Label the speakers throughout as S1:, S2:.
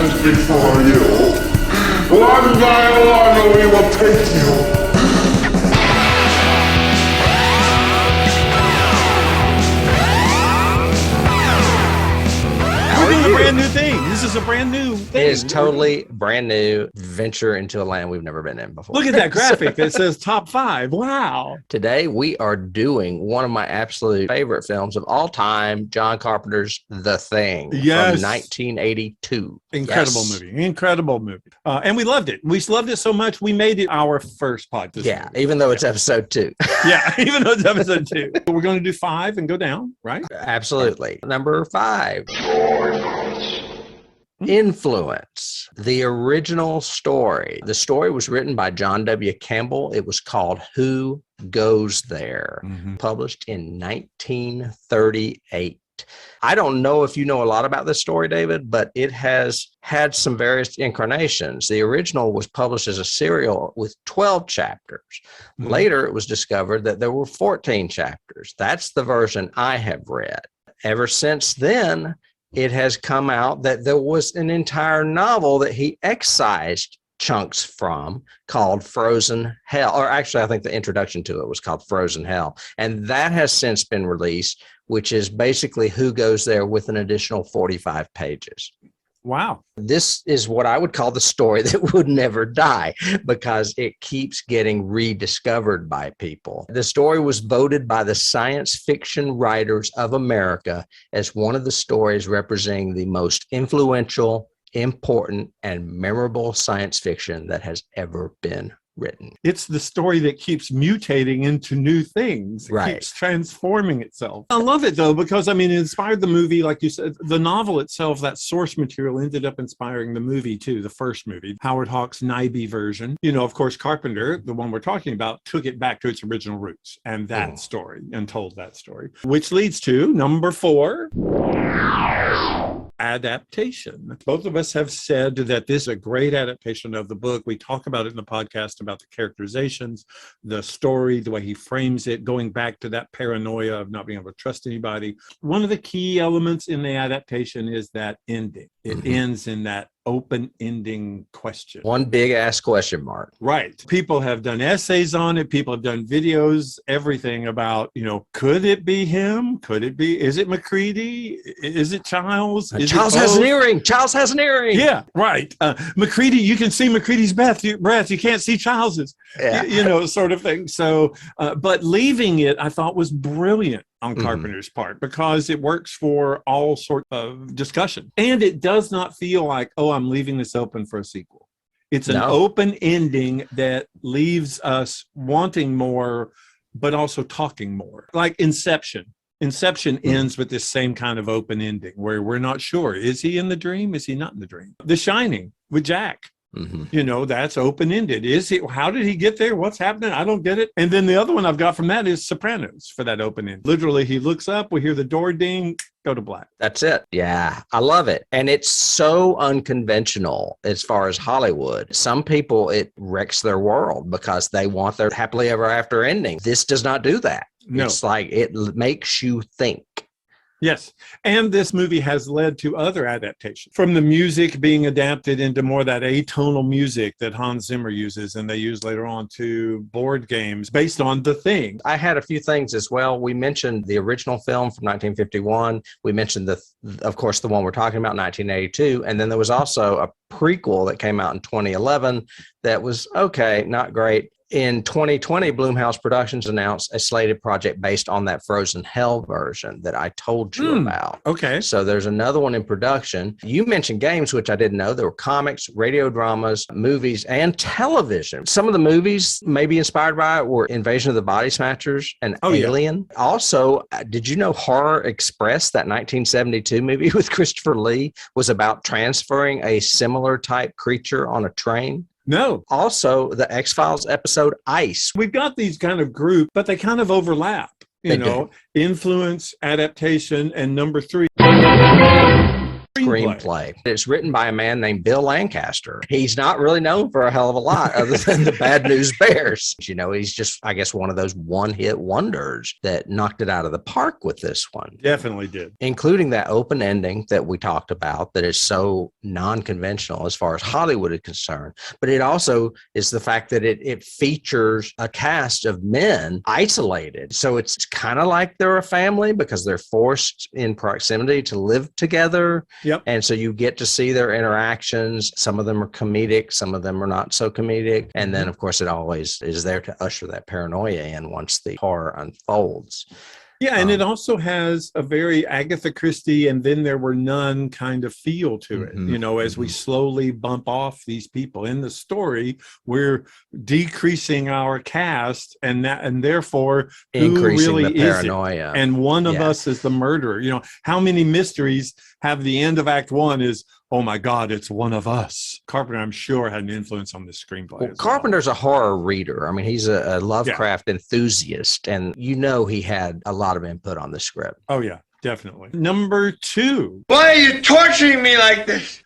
S1: heavens before you. One by one we will take you.
S2: Brand new thing. This is a brand new thing.
S3: It is totally brand new venture into a land we've never been in before.
S2: Look at that graphic that says top 5. Wow.
S3: Today, we are doing one of my absolute favorite films of all time, John Carpenter's The Thing from 1982.
S2: Incredible movie. And we loved it. We loved it so much, we made it our first podcast.
S3: Yeah, even though it's episode 2.
S2: Yeah, even though it's episode 2. We're going to do 5 and go down, right?
S3: Absolutely. Number 5. Influence. The original story. The story was written by John W. Campbell. It was called Who Goes There? Published in 1938. I don't know if you know a lot about this story, David, but it has had some various incarnations. The original was published as a serial with 12 chapters. Later, it was discovered that there were 14 chapters. That's the version I have read. Ever since then, it has come out that there was an entire novel that he excised chunks from called Frozen Hell. Or actually, I think the introduction to it was called Frozen Hell. And that has since been released, which is basically Who Goes There with an additional 45 pages.
S2: Wow.
S3: This is what I would call the story that would never die because it keeps getting rediscovered by people. The story was voted by the Science Fiction Writers of America as one of the stories representing the most influential, important, and memorable science fiction that has ever been written.
S2: It's the story that keeps mutating into new things. It keeps transforming itself. I love it, though, because, it inspired the movie. Like you said, the novel itself, that source material ended up inspiring the movie, too, the first movie, Howard Hawks' Nibbe version. Of course, Carpenter, the one we're talking about, took it back to its original roots and that story and told that story, which leads to number 4. Adaptation. Both of us have said that this is a great adaptation of the book. We talk about it in the podcast about the characterizations, the story, the way he frames it, going back to that paranoia of not being able to trust anybody. One of the key elements in the adaptation is that ending. It ends in that open ending question.
S3: One big ass question mark.
S2: Right. People have done essays on it. People have done videos, everything about, could it be him? Could it be, is it MacReady? Is it Childs?
S3: Childs has an earring. Childs has an earring.
S2: Yeah, right. MacReady, you can see MacReady's breath. You can't see Childs's, sort of thing. So, but leaving it, I thought was brilliant on Carpenter's part because it works for all sorts of discussion. And it does not feel like, I'm leaving this open for a sequel. It's an open ending that leaves us wanting more, but also talking more. Like Inception. Inception ends with this same kind of open ending where we're not sure. Is he in the dream? Is he not in the dream? The Shining with Jack. That's open-ended. How did he get there? What's happening? I don't get it. And then the other one I've got from that is Sopranos for that open end. Literally, he looks up, we hear the door ding, go to black.
S3: That's it. Yeah, I love it. And it's so unconventional as far as Hollywood. Some people, it wrecks their world because they want their happily ever after ending. This does not do that. No. It's like it makes you think.
S2: Yes. And this movie has led to other adaptations, from the music being adapted into more that atonal music that Hans Zimmer uses and they use later on to board games based on The Thing.
S3: I had a few things as well. We mentioned the original film from 1951. We mentioned, of course, the one we're talking about, 1982. And then there was also a prequel that came out in 2011 that was okay, not great. In 2020, Blumhouse Productions announced a slated project based on that Frozen Hell version that I told you about.
S2: Okay.
S3: So there's another one in production. You mentioned games, which I didn't know. There were comics, radio dramas, movies, and television. Some of the movies maybe inspired by it were Invasion of the Body Snatchers and Alien. Yeah. Also, did you know Horror Express, that 1972 movie with Christopher Lee, was about transferring a similar type creature on a train?
S2: No.
S3: Also, the X-Files episode Ice.
S2: We've got these kind of groups, but they kind of overlap. Influence, adaptation, and number 3.
S3: screenplay. It's written by a man named Bill Lancaster. He's not really known for a hell of a lot other than the Bad News Bears. You know, he's just, I guess, one of those one-hit wonders that knocked it out of the park with this one.
S2: Definitely did.
S3: Including that open ending that we talked about that is so non-conventional as far as Hollywood is concerned. But it also is the fact that it features a cast of men isolated. So it's kind of like they're a family because they're forced in proximity to live together.
S2: Yep.
S3: And so you get to see their interactions. Some of them are comedic, some of them are not so comedic. And then, of course, it always is there to usher that paranoia in once the horror unfolds.
S2: Yeah, and it also has a very Agatha Christie and Then There Were None kind of feel to it. You know, as we slowly bump off these people in the story, we're decreasing our cast and therefore
S3: increasing
S2: who really
S3: the paranoia.
S2: Is it? And one of us is the murderer. You know, how many mysteries have the end of Act One is, oh my God, it's one of us. Carpenter, I'm sure, had an influence on this screenplay.
S3: Well, Carpenter's a horror reader. I mean, he's a Lovecraft enthusiast, and you know he had a lot of input on the script.
S2: Oh, yeah, definitely. Number 2.
S1: Why are you torturing me like this?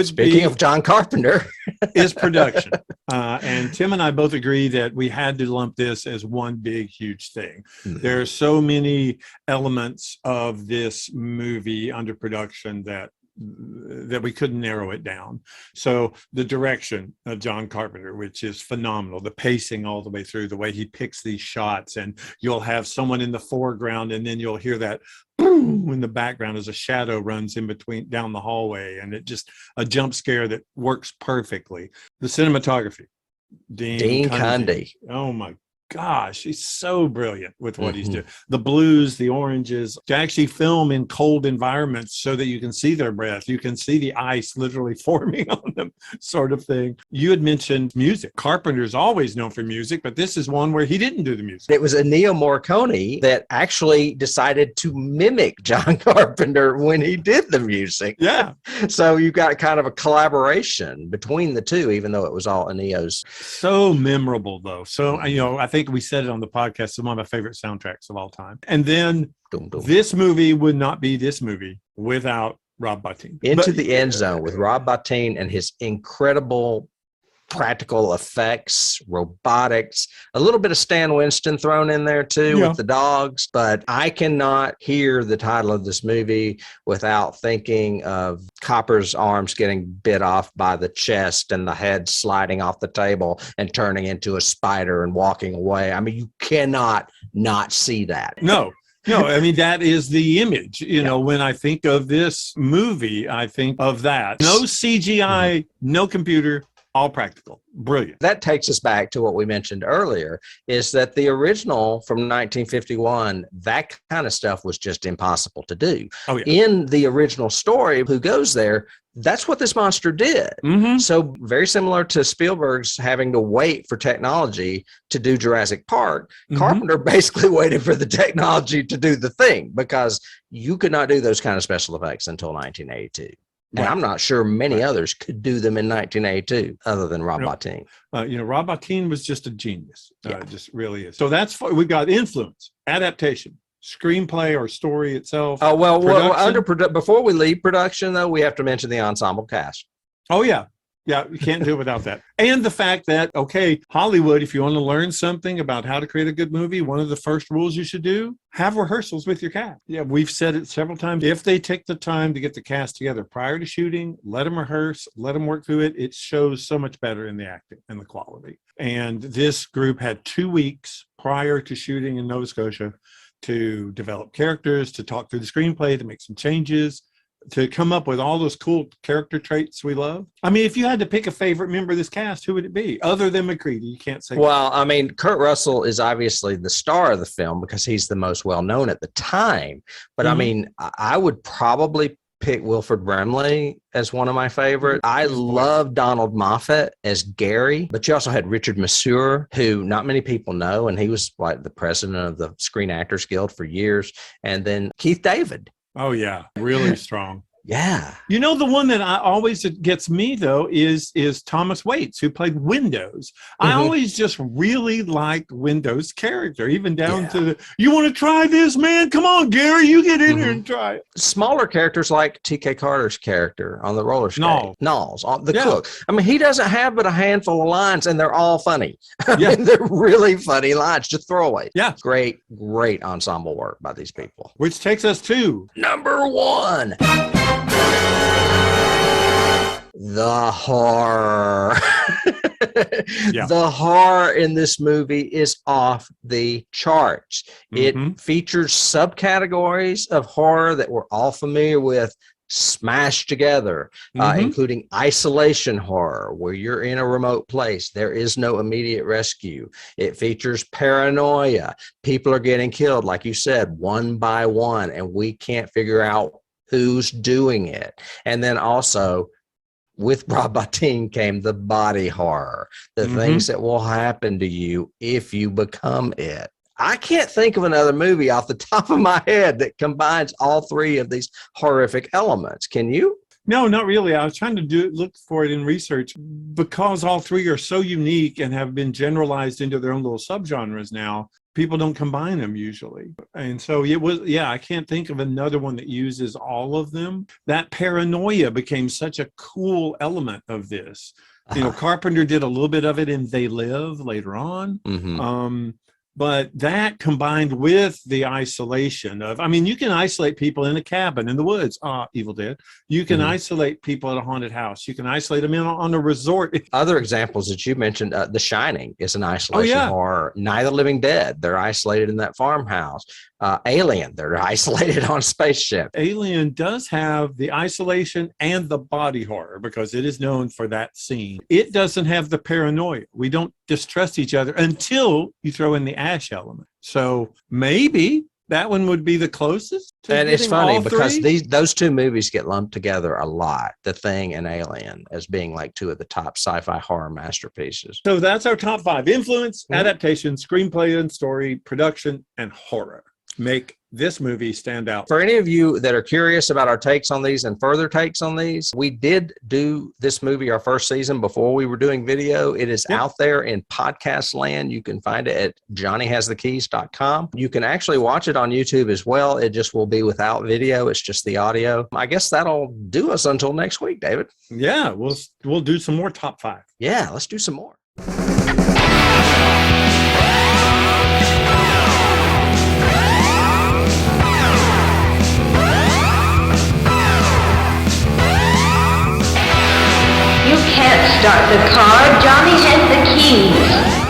S3: Speaking of John Carpenter,
S2: is production. And Tim and I both agree that we had to lump this as one big, huge thing. There are so many elements of this movie under production that we couldn't narrow it down. So the direction of John Carpenter, which is phenomenal, the pacing all the way through, the way he picks these shots, and you'll have someone in the foreground and then you'll hear that boom in the background as a shadow runs in between down the hallway, and it just a jump scare that works perfectly. The cinematography, Dean Cundy. Oh my gosh, he's so brilliant with what he's doing. The blues, the oranges, to actually film in cold environments so that you can see their breath. You can see the ice literally forming on them, sort of thing. You had mentioned music. Carpenter's always known for music, but this is one where he didn't do the music.
S3: It was Ennio Morricone that actually decided to mimic John Carpenter when he did the music.
S2: Yeah.
S3: So you got kind of a collaboration between the two, even though it was all Ennio's.
S2: So memorable, though. So, you know, I think we said it on the podcast, it's one of my favorite soundtracks of all time. And then this movie would not be this movie without Rob Bottin.
S3: Into the End Zone with Rob Bottin and his incredible practical effects, robotics, a little bit of Stan Winston thrown in there too with the dogs. But I cannot hear the title of this movie without thinking of Copper's arms getting bit off by the chest and the head sliding off the table and turning into a spider and walking away. I mean, you cannot not see that.
S2: No, I mean, that is the image. You know, when I think of this movie, I think of that. No CGI, no computer, all practical. Brilliant.
S3: That takes us back to what we mentioned earlier, is that the original from 1951, that kind of stuff was just impossible to do.
S2: Oh, yeah.
S3: In the original story, Who Goes There, that's what this monster did. So very similar to Spielberg's having to wait for technology to do Jurassic Park, Carpenter basically waited for the technology to do the thing, because you could not do those kind of special effects until 1982. And I'm not sure many others could do them in 1982 other than Rob Bottin.
S2: You know, Rob Bottin was just a genius. Just really is. So we've got influence, adaptation, screenplay or story itself.
S3: Oh, well, before we leave production, though, we have to mention the ensemble cast.
S2: Oh, yeah. Yeah, you can't do it without that. And the fact that, okay, Hollywood, if you want to learn something about how to create a good movie, one of the first rules you should do, have rehearsals with your cast. Yeah, we've said it several times. If they take the time to get the cast together prior to shooting, let them rehearse, let them work through it. It shows so much better in the acting and the quality. And this group had 2 weeks prior to shooting in Nova Scotia to develop characters, to talk through the screenplay, to make some changes, to come up with all those cool character traits we love. I mean, if you had to pick a favorite member of this cast, who would it be? Other than McCready, you can't say.
S3: Well, I mean, Kurt Russell is obviously the star of the film because he's the most well-known at the time. But I mean, I would probably pick Wilford Brimley as one of my favorites. I love Donald Moffat as Gary, but you also had Richard Masur, who not many people know, and he was like the president of the Screen Actors Guild for years. And then Keith David.
S2: Oh, yeah. Really strong.
S3: Yeah.
S2: You know, the one that I always gets me though is Thomas Waits, who played Windows. I always just really liked Windows' character, even down to the, you want to try this, man? Come on, Gary, you get in here and try it.
S3: Smaller characters like T.K. Carter's character on the roller skate. Knowles, the cook. I mean, he doesn't have but a handful of lines, and they're all funny. I mean, they're really funny lines, just throwaway.
S2: Yeah.
S3: Great ensemble work by these people.
S2: Which takes us to
S3: number 1. The horror. The horror in this movie is off the charts. It features subcategories of horror that we're all familiar with smashed together, including isolation horror, where you're in a remote place. There is no immediate rescue. It features paranoia. People are getting killed, like you said, one by one, and we can't figure out who's doing it. And then also, with Rob Bottin came the body horror, the things that will happen to you if you become it. I can't think of another movie off the top of my head that combines all 3 of these horrific elements. Can you?
S2: No, not really. I was trying to look for it in research because all 3 are so unique and have been generalized into their own little subgenres now. People don't combine them usually. And so it was, I can't think of another one that uses all of them. That paranoia became such a cool element of this. You know, Carpenter did a little bit of it in They Live later on. But that combined with the isolation of, I mean, you can isolate people in a cabin in the woods, Evil Dead. You can isolate people at a haunted house. You can isolate them on a resort.
S3: Other examples that you mentioned, The Shining is an isolation horror. Night of the Living Dead, they're isolated in that farmhouse. Alien, they're isolated on a spaceship.
S2: Alien does have the isolation and the body horror because it is known for that scene. It doesn't have the paranoia. We don't distrust each other until you throw in the ash element. So maybe that one would be the closest.
S3: And it's funny because those 2 movies get lumped together a lot, The Thing and Alien, as being like 2 of the top sci-fi horror masterpieces.
S2: So that's our top 5: influence, adaptation, screenplay and story, production, and horror make this movie stand out.
S3: For any of you that are curious about our takes on these and further takes on these, we did do this movie our first season before we were doing video. It is out there in podcast land. You can find it at johnnyhasthekeys.com. You can actually watch it on YouTube as well. It just will be without video. It's just the audio. I guess that'll do us until next week, David.
S2: Yeah, we'll do some more top 5.
S3: Yeah, let's do some more.
S4: You can't start the car. Johnny has the keys.